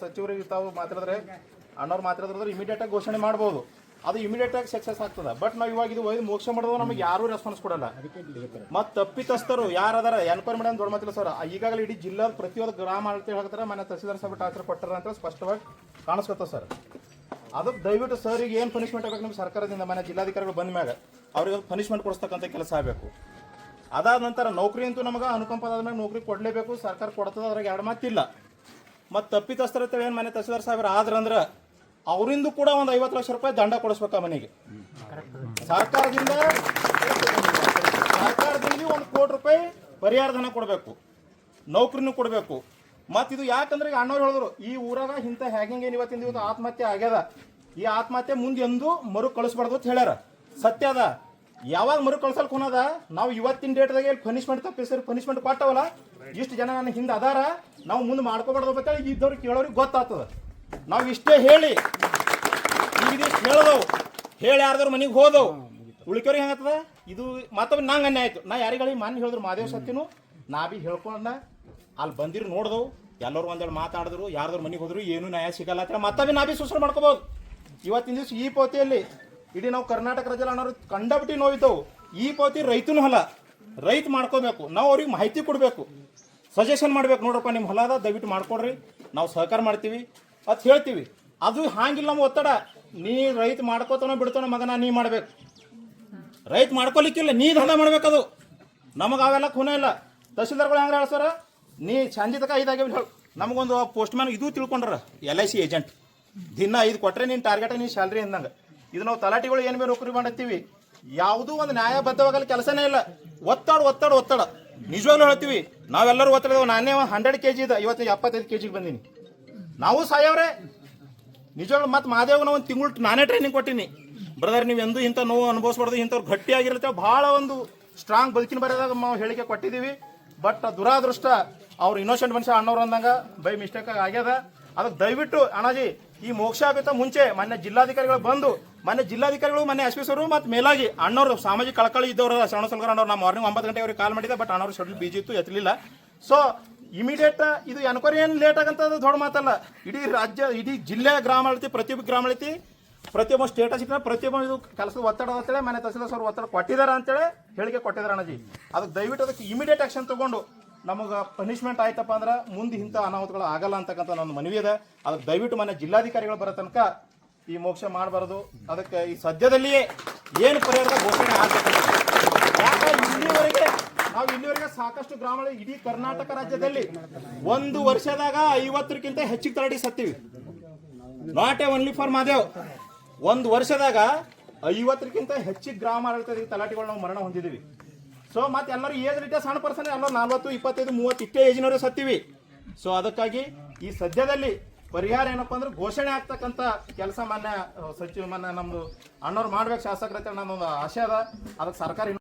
ಸಚಿವರಿಗೆ ತಾವು ಮಾತಾಡಿದ್ರೆ ಅಣ್ಣವ್ರು ಮಾತಾಡಿದ್ರೆ ಇಮಿಡಿಯೇಟಾಗಿ ಘೋಷಣೆ ಮಾಡ್ಬೋದು, ಅದು ಇಮಿಡಿಯೇಟಾಗಿ ಸಕ್ಸಸ್ ಆಗ್ತದೆ. ಬಟ್ ನಾವು ಇವಾಗ ಇದು ಒಯ್ದು ಮೋಕ್ಷ ಮಾಡೋದು ನಮಗೆ ಯಾರೂ ರೆಸ್ಪಾನ್ಸ್ ಕೊಡಲ್ಲ. ಮತ್ತು ತಪ್ಪಿತಸ್ಥರು ಯಾರದಾರ ಎನ್ಕ್ವೈರಿ ಮಾಡೋದು ದೊಡ್ಡ ಮಾತಿಲ್ಲ ಸರ್. ಈಗಾಗಲೇ ಇಡೀ ಜಿಲ್ಲಾ ಪ್ರತಿಯೊಂದು ಗ್ರಾಮ ಅಂತ ಹೇಳ್ತಾರೆ ಮನೆ ತಹಸೀಲ್ದಾರ್ ಸಾಹೇಬ್ ಟಾರ್ಚರ್ ಕೊಟ್ಟಾರ ಅಂತ ಸ್ಪಷ್ಟವಾಗಿ ಕಾಣಿಸ್ಕೊತ ಸರ್. ಅದಕ್ಕೆ ದಯವಿಟ್ಟು ಸರ್ ಈಗ ಏನು ಪನಿಷ್ಮೆಂಟ್ ಆಗಬೇಕು ನಿಮ್ಗೆ ಸರ್ಕಾರದಿಂದ ಮನೆ ಜಿಲ್ಲಾಧಿಕಾರಿಗಳು ಬಂದ ಮ್ಯಾಗ ಅವ್ರಿಗೆ ಪನಿಷ್ಮೆಂಟ್ ಕೊಡಿಸ್ತಕ್ಕಂಥ ಕೆಲಸ ಆಗಬೇಕು. ಅದಾದ ನಂತರ ನೌಕರಿ ಅಂತೂ ನಮಗೆ ಅನುಕಂಪ ಆದ್ಮೇಲೆ ನೌಕರಿ ಕೊಡಲೇಬೇಕು, ಸರ್ಕಾರ ಕೊಡ್ತದೆ, ಅದ್ರಾಗ ಎರಡು ಮಾತಿಲ್ಲ. ಮತ್ತು ತಪ್ಪಿತಸ್ಥರ ಏನು ಮನೆ ತಹಸೀಲ್ದಾರ್ ಸಾಹೇಬ್ರು ಆದ್ರಂದ್ರೆ ಅವರಿಂದ ಕೂಡ ಒಂದು 50 ಲಕ್ಷ ರೂಪಾಯಿ ದಂಡ ಕೊಡಿಸ್ಬೇಕು ಆ ಮನೆಗೆ. ಸರ್ಕಾರದಿಂದ 1 ಕೋಟಿ ರೂಪಾಯಿ ಪರಿಹಾರ ಧನ ಕೊಡಬೇಕು, ನೌಕರಿನೂ ಕೊಡಬೇಕು. ಮತ್ತು ಇದು ಯಾಕಂದ್ರೆ ಈಗ ಅಣ್ಣವ್ರು ಹೇಳಿದ್ರು ಈ ಊರಾಗ ಇಂಥ ಹ್ಯಾಗಿಂಗ್ ಏನು ಇವತ್ತಿಂದ ಆತ್ಮಹತ್ಯೆ ಆಗ್ಯದ, ಈ ಆತ್ಮಹತ್ಯೆ ಮುಂದೆ ಎಂದು ಮರು ಕಳಿಸ್ಬಾರ್ದು ಅಂತ ಹೇಳ್ಯಾರ. ಸತ್ಯ ಅದ. ಯಾವಾಗ ಮರು ಕಳ್ಸಲ್ಕ ಹೋನದ ನಾವು ಇವತ್ತಿನ ಡೇಟ್ದಾಗೆ ಪನಿಷ್ಮೆಂಟ್ ತಪ್ಪಿಸಿ ಪನಿಷ್ಮೆಂಟ್ ಕೊಟ್ಟವಲ್ಲ, ಇಷ್ಟು ಜನ ನನ್ನ ಹಿಂದೆ ಅದಾರ, ನಾವು ಮುಂದೆ ಮಾಡ್ಕೋಬಾರ್ದು ಅಂತೇಳಿ ಇದ್ದವ್ರಿಗೆ ಕೇಳೋರಿಗೆ ಗೊತ್ತಾಗ್ತದ. ನಾವು ಇಷ್ಟೇ ಹೇಳಿ ಈಗಿದಿಷ್ಟು ಹೇಳ್ದವು, ಹೇಳಿ ಯಾರ್ದವ್ರ ಮನೆಗೆ ಹೋದವು, ಉಳಿಕೋರಿಗೆ ಹೆಂಗತ್ತದ ಇದು ಮತ್ತೊಮ್ಮೆ ನಂಗೆ ಅನ್ಯಾಯ ಆಯ್ತು. ನಾ ಯಾರಿಗಳಿಗೆ ಮಾನ್ಯ ಹೇಳಿದ್ರು ಮಾದೇವ್ ಸತ್ಯನು ನಾ ಬಿ ಹೇಳ್ಕೊಂಡ ಅಲ್ಲಿ ಬಂದಿರು ನೋಡ್ದವು, ಎಲ್ಲರೂ ಒಂದೆರಡು ಮಾತಾಡಿದ್ರು, ಯಾರ್ದವ್ರ ಮನೆಗೆ ಹೋದ್ರು ಏನೂ ನ್ಯಾಯ ಸಿಗಲ್ಲ ಅಂತ ಮತ್ತೊಮ್ಮೆ ನಾ ಬಿ ಸೂಸನೆ ಮಾಡ್ಕೋಬೋದು. ಇವತ್ತಿನ ದಿವಸ ಈ ಪೋತಿಯಲ್ಲಿ ಇಡೀ ನಾವು ಕರ್ನಾಟಕ ರಾಜ್ಯದಲ್ಲಿ ಅನ್ನೋರು ಕಂಡಬಿಟ್ಟು ನೋವಿದ್ದವು. ಈ ಪೋತಿ ರೈತನೂ ಹೊಲ ರೈತ ಮಾಡ್ಕೋಬೇಕು, ನಾವು ಅವ್ರಿಗೆ ಮಾಹಿತಿ ಕೊಡಬೇಕು, ಸಜೆಷನ್ ಮಾಡ್ಬೇಕು. ನೋಡ್ರಪ್ಪ ನಿಮ್ಮ ಹೊಲ ಅದ ದಯವಿಟ್ಟು ಮಾಡ್ಕೊಡ್ರಿ, ನಾವು ಸಹಕಾರ ಮಾಡ್ತೀವಿ ಅಂತ ಹೇಳ್ತೀವಿ. ಅದು ಹಾಗಿಲ್ಲ ನಮ್ಮ ಒತ್ತಡ. ನೀ ರೈತ ಮಾಡ್ಕೋತಾನೋ ಬಿಡ್ತಾನೋ ಮಗನ ನೀ ಮಾಡ್ಬೇಕು, ರೈತ ಮಾಡ್ಕೊಲಿಕ್ಕಿಲ್ಲ ನೀ ದಂಧ ಮಾಡ್ಬೇಕದು. ನಮಗೆ ಅವೆಲ್ಲ ಖುನ ಇಲ್ಲ. ತಹಸೀಲ್ದಾರ್ಗಳು ಹೆಂಗೆ ಹೇಳ್ಸಾರ, ನೀ ಸಂಜೆ ತಕ 5 ಆಗ್ಯಾವ ಹೇಳು. ನಮಗೊಂದು ಪೋಸ್ಟ್ ಮ್ಯಾನ್ ಇದು ತಿಳ್ಕೊಂಡ್ರ LIC ಏಜೆಂಟ್ ದಿನ 5 ಕೊಟ್ಟರೆ ನೀನು ಟಾರ್ಗೆಟ್ ನೀನು ಸ್ಯಾಲ್ರಿ ಅಂದಂಗೆ. ಇದು ನಾವು ತಲಾಟಿಗಳು ಏನು ಬೇ ನೌಕರಿ ಮಾಡತ್ತೀವಿ, ಯಾವುದೂ ಒಂದು ನ್ಯಾಯಬದ್ಧವಾಗಲಿ ಕೆಲಸನೇ ಇಲ್ಲ. ಒತ್ತಡ ನಿಜವಾಗ್ಲೂ ಹೇಳ್ತೀವಿ. ನಾವೆಲ್ಲರೂ ಒತ್ತಡ. ನಾನೇ 100 kg ಇದೆ, ಇವತ್ತು 75 kg ಬಂದೀನಿ. ನಾವು ಸಾಯವ್ರೆ ನಿಜವಾಗ್ಲು. ಮತ್ತು ಮಾದೇವ್ನ ಒಂದು ತಿಂಗಳು ನಾನೇ ಟ್ರೈನಿಂಗ್ ಕೊಟ್ಟಿನಿ, ಬ್ರದರ್ ನೀವು ಎಂದು ಇಂಥ ನೋವು ಅನುಭವಿಸ್ಬಾರ್ದು, ಇಂಥವ್ರು ಗಟ್ಟಿಯಾಗಿರುತ್ತೆ, ಭಾಳ ಒಂದು ಸ್ಟ್ರಾಂಗ್ ಬದುಕಿನ ಬರೋದಾಗ ನಾವು ಹೇಳಿಕೆ ಕೊಟ್ಟಿದ್ದೀವಿ. ಬಟ್ ದುರಾದೃಷ್ಟ ಅವ್ರು ಇನ್ನೋಸೆಂಟ್ ಮನುಷ್ಯ ಅಣ್ಣವ್ರು ಅಂದಂಗೆ ಬೈ ಮಿಸ್ಟೇಕ್ ಆಗ್ಯದ. ಅದಕ್ಕೆ ದಯವಿಟ್ಟು ಅಣ್ಣಾಜಿ ಈ ಮೋಕ್ಷ ಆಗುತ್ತಾ ಮುಂಚೆ ಮೊನ್ನೆ ಜಿಲ್ಲಾಧಿಕಾರಿಗಳು ಬಂದು, ಮೊನ್ನೆ SP ಸರು ಮತ್ತು ಮೇಲಾಗಿ ಅಣ್ಣವ್ರು ಸಾಮಾಜಿಕ ಕಳಕಳಿ ಇದ್ದವರು ಶರಣ ಸಲ್ಗಾರ್ ಅಣ್ಣವ್ರು ನಾವು ಮಾರ್ನಿಂಗ್ 9 ಗಂಟೆ ಅವ್ರಿಗೆ ಕಾಲ್ ಮಾಡಿದ್ದೆ. ಬಟ್ ಅಣ್ಣವ್ರು ಶೆಡ್ಯೂಲ್ ಬಿಜಿ ಇತ್ತು, ಎತ್ತಲಿಲ್ಲ. ಸೊ ಇಮಿಡಿಯೇಟ್ ಇದು ಎನ್ಕ್ವೈರಿ ಏನು ಲೇಟ್ ಆಗಂತದ್ದು ದೊಡ್ಡ ಮಾತಲ್ಲ. ಇಡೀ ರಾಜ್ಯ, ಇಡೀ ಜಿಲ್ಲೆ ಗ್ರಾಮಾಳತಿ, ಪ್ರತಿಯೊಬ್ಬ ಗ್ರಾಮಾಳತಿ, ಪ್ರತಿಯೊಬ್ಬ ಸ್ಟೇಟಸ್ ಇಟ್ಟು ಪ್ರತಿಯೊಬ್ಬ ಇದು ಕೆಲಸದ ಒತ್ತಡ ಅಂತೇಳಿ ಮನೆ ತಹಸೀಲ್ದಾರ್ ಅವರು ಒತ್ತಡ ಕೊಟ್ಟಿದ್ದಾರೆ ಅಂತೇಳಿ ಹೇಳಿಕೆ ಕೊಟ್ಟಿದ್ದಾರೆ ಅಣ್ಣಜಿ. ಅದಕ್ಕೆ ದಯವಿಟ್ಟು ಅದಕ್ಕೆ ಇಮಿಡಿಯೇಟ್ ಆಕ್ಷನ್ ತಗೊಂಡು ನಮಗೆ ಪನಿಷ್ಮೆಂಟ್ ಆಯ್ತಪ್ಪ ಅಂದ್ರೆ ಮುಂದೆ ಇಂಥ ಅನಾಹುತಗಳು ಆಗಲ್ಲ ಅಂತಕ್ಕಂಥ ನನ್ನ ಮನವಿ ಇದೆ. ಅದಕ್ಕೆ ದಯವಿಟ್ಟು ಮನೆ ಜಿಲ್ಲಾಧಿಕಾರಿಗಳು ಬರೋ ತನಕ ಈ ಮೋಕ್ಷ ಮಾಡಬಾರ್ದು. ಅದಕ್ಕೆ ಈ ಸದ್ಯದಲ್ಲಿಯೇ ಏನು ಪರಿಹಾರ ಘೋಷಣೆ ಆಗಬೇಕು. ಯಾಕೆ ಇಲ್ಲಿವರೆಗೆ ಸಾಕಷ್ಟು ಗ್ರಾಮಗಳು ಇಡೀ ಕರ್ನಾಟಕ ರಾಜ್ಯದಲ್ಲಿ 1 ವರ್ಷದಾಗ 50ಕ್ಕಿಂತ ಹೆಚ್ಚಿಗೆ ತಲಾಟಿ ಸತ್ತೀವಿ. Not a only for Madev. 1 ವರ್ಷದಾಗ 50ಕ್ಕಿಂತ ಹೆಚ್ಚಿಗೆ ಗ್ರಾಮ ಆಡಳಿತ ತಲಾಟಿಗಳು ನಾವು ಮರಣ ಹೊಂದಿದ್ದೀವಿ. ಸೊ ಮತ್ತೆ ಎಲ್ಲರೂ ಏಜ್ ರಿಟೇ ಸಣ್ಣ ಪರ್ಸನ್ ಎಲ್ಲರೂ 40, 25, 30 ಇಷ್ಟೇ ಏಜಿನವರೇ ಸತ್ತೀವಿ. ಸೊ ಅದಕ್ಕಾಗಿ ಈ ಸದ್ಯದಲ್ಲಿ ಪರಿಹಾರ ಏನಪ್ಪ ಅಂದ್ರೆ ಘೋಷಣೆ ಆಗ್ತಕ್ಕಂಥ ಕೆಲಸ ಮಾನ್ಯ ಸಚಿವ ನಮ್ಮದು ಅಣ್ಣವ್ರು ಮಾಡ್ಬೇಕು ಶಾಸಕರ ನನ್ನೊಂದು ಆಶೆ ಅದ. ಅದಕ್ಕೆ ಸರ್ಕಾರ